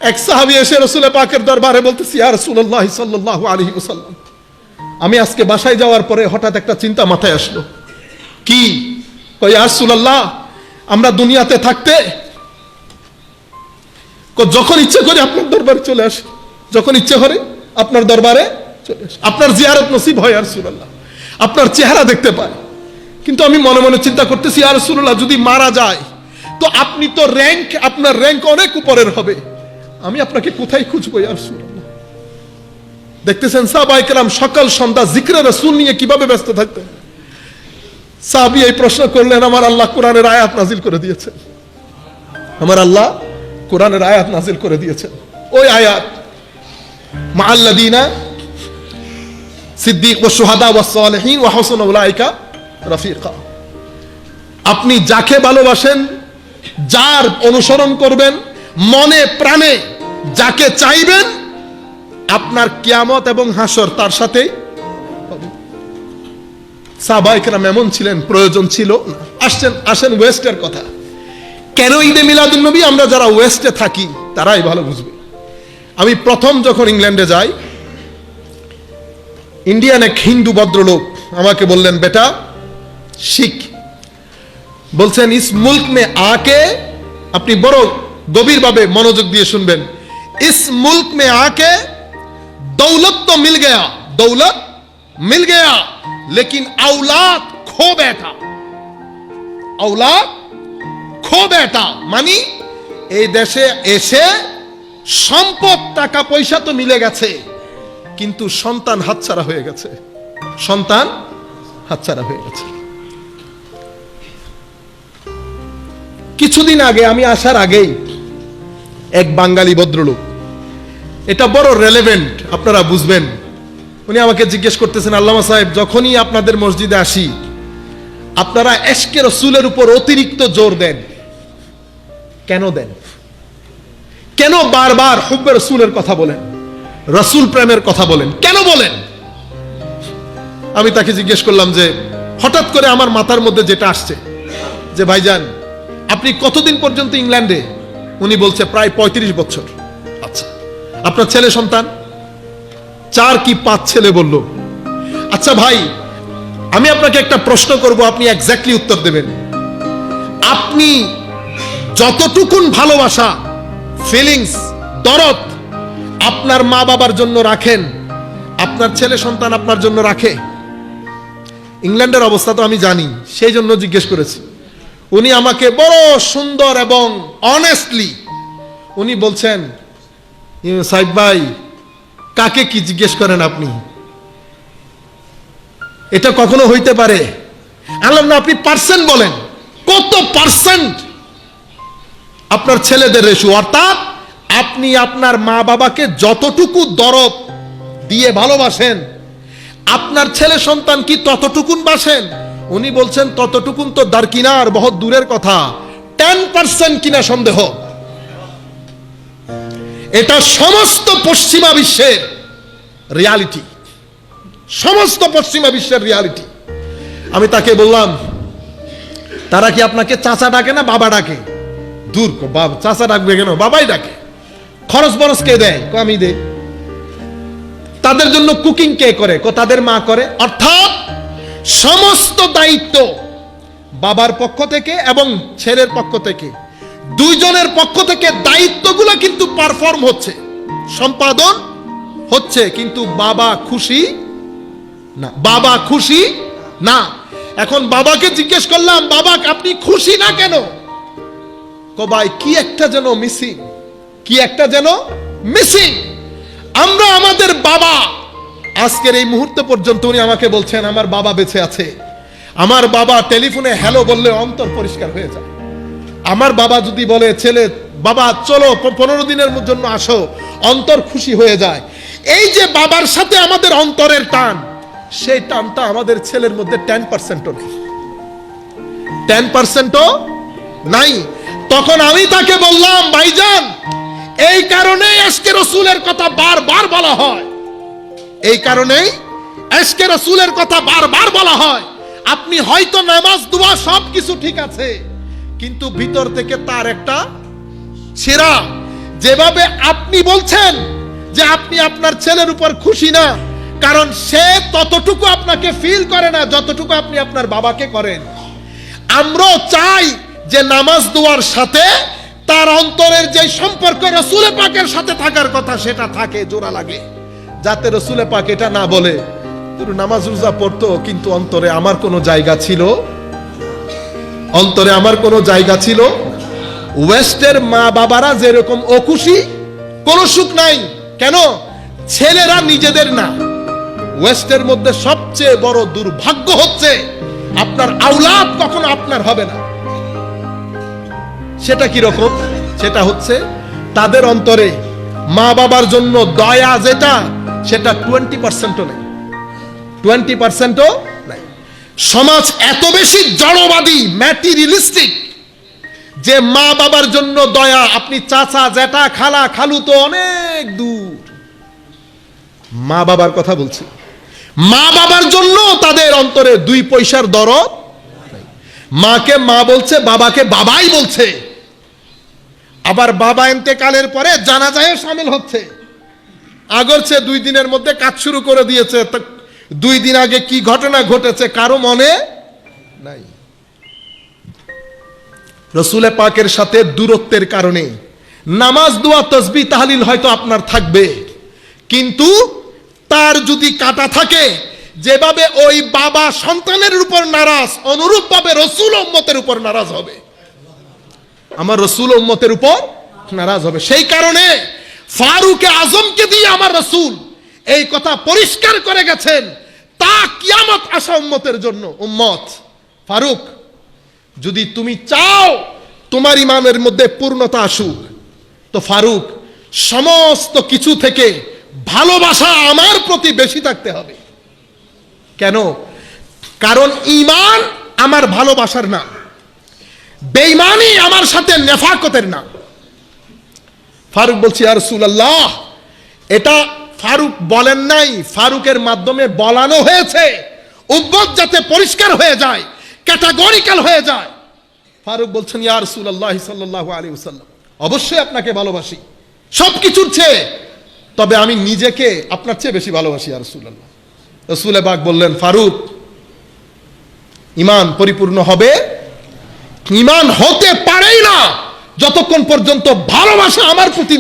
এক সাহাবী এসে রাসূল পাকের দরবারে বলতেছে, ইয়া রাসূলুল্লাহ সাল্লাল্লাহু আলাইহি ওয়াসাল্লাম, আমি আজকে বাসায় যাওয়ার পরে হঠাৎ একটা চিন্তা মাথায় আসলো। কি? কই, ইয়া রাসূলুল্লাহ, আমরা দুনিয়াতে থাকতে যখন ইচ্ছে করে আপনার দরবারে চলে আসি, যখন ইচ্ছে করে আপনার দরবারে চলে আসি, আপনার জিয়ারত নসিব হয় ইয়া রাসূলুল্লাহ, আপনার চেহারা দেখতে পাই। কিন্তু আমি মনে মনে চিন্তা করতেছি, ইয়া রাসূলুল্লাহ, যদি মারা যায় তো আপনি তো আপনার র্যাঙ্ক অনেক উপরের হবে, আমি আপনাকে কোথায় খুঁজবো ইয়া রাসূলুল্লাহ? দেখতেছেন সাহাবায়ে কেরাম সকাল সন্ধ্যা জিকরে রাসূল নিয়ে কিভাবে ব্যস্ত থাকতেন। সাহাবী এই প্রশ্ন করলেন, আমার আল্লাহ কোরআনের আয়াত নাজিল করে দিয়েছেন, আমার আল্লাহ কোরআনের আয়াত নাজিল করে দিয়েছেন। ওই আয়াত, মাআল্লাযীনা সিদ্দীক ওয়া শুহাদা ওয়াস সালিহিন ওয়া হাসুনা উলাইকা রাফিকা। আপনি যাকে ভালোবাসেন, যার অনুসরণ করবেন, মনে প্রাণে যাকে চাইবেন, আপনার কিয়ামত এবং হাসর তার সাথেই হবে। সাহাবায়ে কেরাম এমন ছিলেন, প্রয়োজন ছিল। আসেন ওয়েস্টের কথা। কেন ঈদে মিলাদুন নবী আমরা যারা ওয়েস্টে থাকি তারাই ভালো বুঝবে। আমি প্রথম যখন ইংল্যান্ডে যাই, ইন্ডিয়ান এক হিন্দু ভদ্রলোক আমাকে বললেন, বেটা শিখ, বলছেন ইস মুল্ক মে আকে, আপনি বড় গভীরভাবে মনোযোগ দিয়ে শুনবেন, ইস মুল্ক মে আকে দৌলত তো মিল গয়া, দৌলত মিল গয়া, লেকিন औलाद खो बैठा, औलाद खो बैठा। মানি এই দেশে এসে সম্পদ টাকা পয়সা তো মিলে গেছে, কিন্তু সন্তান হাতছাড়া হয়ে গেছে, সন্তান হাতছাড়া হয়ে গেছে। কিছুদিন আগে, আমি আসার আগেই, এক বাঙালি ভদ্রলোক, এটা বড় রেলেভেন্ট, আপনারা বুঝবেন, উনি আমাকে জিজ্ঞেস করতেছেন, আল্লামা সাহেব, যখনই আপনাদের মসজিদে আসি আপনারা ইশকে রাসূলের উপর অতিরিক্ত জোর দেন, কেন দেন? কেন বারবার হুব্বে রাসূলের কথা বলেন, রাসূল প্রেমের কথা বলেন, কেন বলেন? আমি তাকে জিজ্ঞেস করলাম যে হঠাৎ করে আমার মাথার মধ্যে যেটা আসছে যে ভাইজান, আপনি কতদিন পর্যন্ত ইংল্যান্ডে? উনি বলছে প্রায় 35 বছর। আচ্ছা, আপনার ছেলে সন্তান? 4 কি 5 ছেলে বলল। আচ্ছা ভাই, আমি আপনাকে একটা প্রশ্ন করব, আপনি এক্স্যাক্টলি উত্তর দেবেন। আপনি যতটুকুন ভালোবাসা, ফিলিংস, দরদ আপনার মা বাবার জন্য রাখেন, আপনার ছেলে সন্তান আপনার জন্য রাখে? ইংল্যান্ডের অবস্থা তো আমি জানি, সেই জন্য জিজ্ঞেস করেছি। উনি আমাকে বড় সুন্দর এবং অনেস্টলি উনি বলছেন, সাহেব ভাই, কাকে কি জিজ্ঞেস করেন আপনি? এটা কখনো হইতে পারে? আল্লাহ না, আপনি পার্সেন্ট বলেন, কত পার্সেন্ট আপনার ছেলেদের রেশু, অর্থাৎ আপনি আপনার মা বাবাকে যতটুকু দরদ দিয়ে ভালোবাসেন, আপনার ছেলে সন্তান কি ততটুকুন বাসেন? উনি বলছেন ততটুকুন তো দারকিনার, বহুত দূরের কথা, 10% কিনা সন্দেহ। এটা সমস্ত পশ্চিমা বিশ্বের রিয়ালিটি, সমস্ত পশ্চিমা বিশ্বের রিয়ালিটি। আমি তাকে বললাম, তারা কি আপনাকে চাচা ডাকে না বাবা ডাকে? দূর, চাচা ডাকবে কেন, বাবাই ডাকে। খরচ বরচ কে দেয়? আমি দেই। তাদের জন্য কুকিং কে করে? তাদের মা করে। অর্থাৎ সমস্ত দায়িত্ব বাবার পক্ষ থেকে এবং ছেলের পক্ষ থেকে, দুইজনের পক্ষ থেকে দায়িত্বগুলো কিন্তু পারফর্ম হচ্ছে, সম্পাদন হচ্ছে, কিন্তু বাবা খুশি না, বাবা খুশি না। এখন বাবাকে জিজ্ঞেস করলাম, বাবা আপনি খুশি না কেন? ভাই কি একটা যেন মিসিং, কি একটা যেন মিসিং। আমরা আমাদের বাবা, আজকের এই মুহূর্ত পর্যন্ত উনি আমাকে বলছেন আমার বাবা বেঁচে আছে, আমার বাবা টেলিফোনে হ্যালো বললে অন্তর পরিষ্কার হয়ে যায়। আমার বাবা যদি বলে ছেলে বাবা চলো 15 দিনের জন্য আসো, অন্তর খুশি হয়ে যায়। এই যে বাবার সাথে আমাদের অন্তরের টান, সেই টানটা আমাদের ছেলের মধ্যে 10%ও নেই, 10%ও নাই। তখন আমি তাকে বললাম, ভাইজান এই কারণেই ইশকে রাসূলের কথা বারবার বলা হয়, এই কারণেই ইশকে রাসূলের কথা বারবার বলা হয়। আপনি হয়তো নামাজ দোয়া সবকিছু ঠিক আছে, কিন্তু ভিতর থেকে তার একটা ছেঁড়া, যেভাবে আপনি বলছেন যে আপনি আপনার ছেলের উপর খুশি না, কারণ সে ততটুকু আপনাকে ফিল করে না যতটুকু আপনি আপনার বাবাকে করেন। আমরাও চাই যে নামাজ দোয়ার সাথে তার অন্তরের যে সম্পর্ক রসুল পাকের সাথে থাকার কথা সেটা থাকে, জোড়া লাগে, যাতে রসুল পাক এটা না বলে নামাজ রোজা পড়তো কিন্তু অন্তরে আমার কোনো জায়গা ছিল, অন্তরে আমার কোনো জায়গা ছিল। ওয়েস্টের মা বাবারা যেরকম অখুশি, কোনো সুখ নাই। কেন? ছেলেরা নিজেদের না। ওয়েস্টের মধ্যে সবচেয়ে বড় দুর্ভাগ্য হচ্ছে আপনার আওলাদ কখনো আপনার হবে না। সেটা কি রকম? সেটা হচ্ছে তাদের অন্তরে মা বাবার জন্য দয়া যেটা, সেটা 20%ও নেই, 20%ও নাই। সমাজ এত বেশি জড়বাদী, ম্যাটেরিয়ালিস্টিক, যে মা বাবার জন্য দয়া, আপনি চাচা জ্যাঠা খালা খালু তো অনেক দূর, মা বাবার কথা বলছি, মা বাবার জন্য তাদের অন্তরে 2 পয়সার দরদ। মাকে মা বলছে, বাবাকে বাবাই বলছে। আবার বাবা ইন্তেকালের পরে জানাজায় শামিল হচ্ছে। আগরছে 2 দিনের মধ্যে কাজ শুরু করে দিয়েছে। 2 দিন আগে কি ঘটনা ঘটেছে কারো মনে নাই। রসুল পাকের সাথে দূরত্বের কারণে নামাজ দোয়া তসবিহ তাহলিল হয়তো আপনার থাকবে, কিন্তু তার যদি কাটা থাকে, যেভাবে ওই বাবা সন্তানের উপর নারাজ, অনুরূপ ভাবে রসুল উম্মতের উপর নারাজ হবে। আমার রসুল উম্মতের উপর নারাজ হবে। সেই কারণে ফারুক আজমকে দিয়ে আমার রসুল এই কথা পরিষ্কার করে গেছেন, তা কিয়ামত আসা উম্মতের জন্য। উম্মত ফারুক, যদি তুমি চাও তোমার ইমানের মধ্যে পূর্ণতা আসুক, তো ফারুক সমস্ত কিছু থেকে ভালোবাসা আমার প্রতি বেশি থাকতে হবে। কেন? কারণ ঈমান আমার ভালোবাসার নাম, বেঈমানি আমার সাথে নেফাকতের নাম। ফারুক বলছি, ইয়া রাসূলুল্লাহ, এটা ফারুক বলেন নাই, ফারুকের মাধ্যমে বলানো হয়েছে, উম্মত যাতে পরিষ্কার হয়ে যায়, ক্যাটাগরিক্যাল হয়ে যায়। ফারুক বলছেন, ইয়া রাসূলুল্লাহ সাল্লাল্লাহু আলাইহি ওয়াসাল্লাম, অবশ্যই আপনাকে ভালোবাসি সবকিছুর চেয়ে, তবে আমি নিজেকে আপনার চেয়ে বেশি ভালোবাসি ইয়া রাসূলুল্লাহ। রাসূল পাক বললেন, ফারুক, ঈমান পরিপূর্ণ হবে, ঈমান হতে পারেই না যতক্ষণ পর্যন্ত ভালোবাসা আমার প্রতি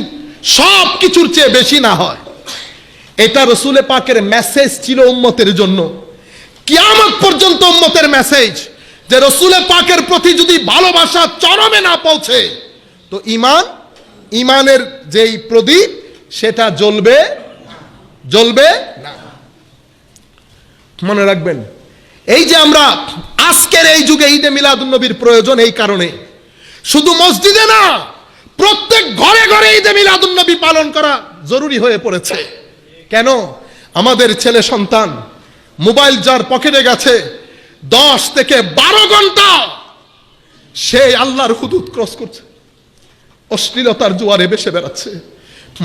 সব কিছুর চেয়ে বেশি না হয়। এটা রাসূল পাকের মেসেজ ছিল উম্মতের জন্য, কিয়ামত পর্যন্ত উম্মতের মেসেজ, যে রাসূল পাকের প্রতি যদি ভালোবাসা চরমে না পৌঁছে, তো ঈমানের যেই প্রদীপ সেটা জ্বলবে না। মনে রাখবেন, এই যে আমরা আজকের এই যুগে ঈদে মিলাদুন নবীর প্রয়োজন এই কারণে, শুধু মসজিদে না, প্রত্যেক ঘরে ঘরে ঈদে মিলাদুন নবী পালন করা জরুরি হয়ে পড়েছে। কেন? আমাদের ছেলে সন্তান মোবাইল যার পকেটে গেছে, 10 থেকে 12 ঘন্টা সে আল্লাহর হুদুদ ক্রস করছে, অশ্লীলতার জোয়ারে ভেসে বেড়াচ্ছে।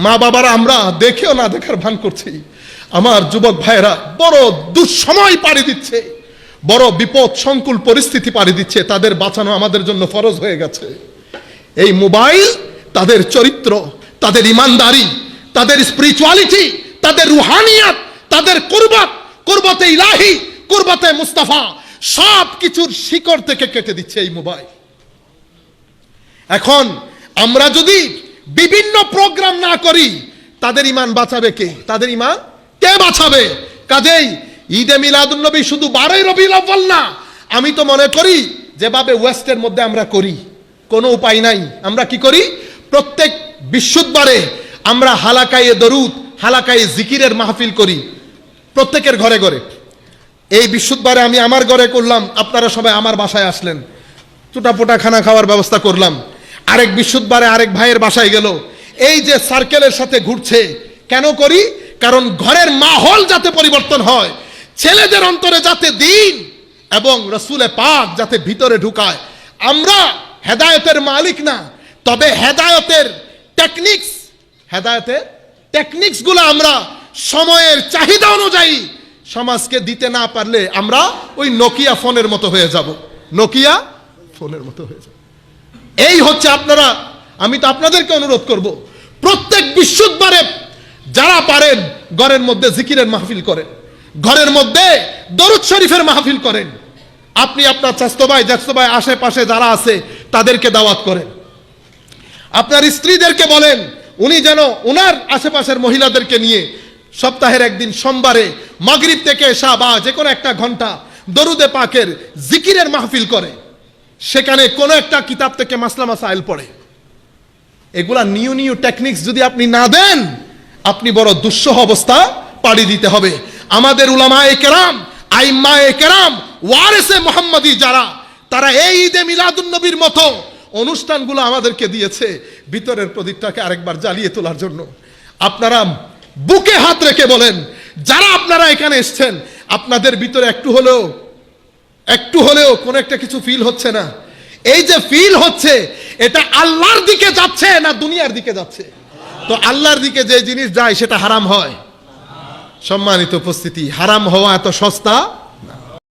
মা বাবারা আমরা দেখেও না দেখার ভান করছি। আমার যুবক ভাইয়েরা বড় দুঃসময় পাড়ি দিচ্ছে, বড় বিপদ সংকুল পরিস্থিতি পাড়ি দিচ্ছে। তাদের বাঁচানো আমাদের জন্য ফরজ হয়ে গেছে। এই মোবাইল তাদের চরিত্র, তাদের ইমানদারি, তাদের স্পিরিচুয়ালিটি, তাদের রুহানিয়াত, তাদের কুরবতে ইলাহি, কুরবতে মুস্তাফা, সব কিছুর শিকড় থেকে কেটে দিচ্ছে এই মোবাইল। এখন আমরা যদি বিভিন্ন প্রোগ্রাম না করি, তাদের ঈমান বাঁচাবে কে? তাদের ঈমান কে বাঁচাবে? কাজেই ঈদে মিলাদুন নবী শুধু 12ই রবিউল আউয়াল না, আমি তো মনে করি যেভাবে ওয়েস্টের মধ্যে আমরা করি, কোনো উপায় নাই। আমরা কি করি? প্রত্যেক বৃহস্পতিবারে আমরা হালাকায়ে দরুদ, হালাকায়ে জিকিরের মাহফিল করি প্রত্যেকের ঘরে ঘরে। এই বৃহস্পতিবারে আমি আমার ঘরে করলাম, আপনারা সবাই আমার বাসায় আসলেন, চুটাপোটা খানা খাওয়ার ব্যবস্থা করলাম। আরেক বৃহস্পতিবারে আরেক ভাইয়ের বাসায় গেল। এই যে সার্কেলের সাথে ঘুরছে, কেন করি? কারণ ঘরের মাহল যাতে পরিবর্তন হয়, ছেলেদের অন্তরে যাতে দিন এবং রসুলে পাক যাতে ভিতরে ঢুকায়। আমরা হেদায়েতের মালিক না, তবে হেদায়েতের টেকনিক্স গুলো আমরা সময়ের চাহিদা অনুযায়ী সমাজকে দিতে না পারলে আমরা ওই নোকিয়া ফোনের মতো হয়ে যাব, নোকিয়া ফোনের মতো হয়ে যাব। এই হচ্ছে আপনারা, আমি তো আপনাদেরকে অনুরোধ করব, প্রত্যেক বৃহস্পতিবারে যারা পারেন ঘরের মধ্যে জিকিরের মাহফিল করেন, ঘরের মধ্যে দরুদ শরীফের মাহফিল করেন। আপনি আপনার চাচতো ভাই জ্যাঠতো ভাই আশেপাশে যারা আছে তাদেরকে দাওয়াত করেন। আপনার স্ত্রীদেরকে বলেন উনি যেন ওনার আশেপাশের মহিলাদেরকে নিয়ে সপ্তাহের একদিন সোমবারে মাগরিব থেকে এশা বা যে কোনো একটা ঘন্টা দরুদে পাকের জিকিরের মাহফিল করে, সেখানে কোনো একটা কিতাব থেকে মাসলা মাসাইল পড়ে। এগুলা নিউ নিউ টেকনিক্স যদি আপনি না দেন, আপনি বড় দুঃসহ অবস্থা পাড়ি দিতে হবে। আমাদের উলামায়ে কেরাম, আইম্মায়ে কেরাম, ওয়ারিসে মুহাম্মাদি যারা, তারা এই ঈদে মিলাদুন নবীর মতো অনুষ্ঠানগুলো আমাদেরকে দিয়েছে ভিতরের প্রদীপটাকে আরেকবার জ্বালিয়ে তোলার জন্য। আপনারা বুকে হাত রেখে বলেন, যারা আপনারা এখানে এসেছেন, আপনাদের ভিতরে একটু হলেও কোন একটা কিছু ফিল হচ্ছে না? এই যে ফিল হচ্ছে, এটা আল্লাহর দিকে যাচ্ছে না দুনিয়ার দিকে যাচ্ছে? তো আল্লাহর দিকে যে জিনিস যায় সেটা হারাম হয়? সম্মানিত উপস্থিতি, হারাম হওয়া এত সস্তা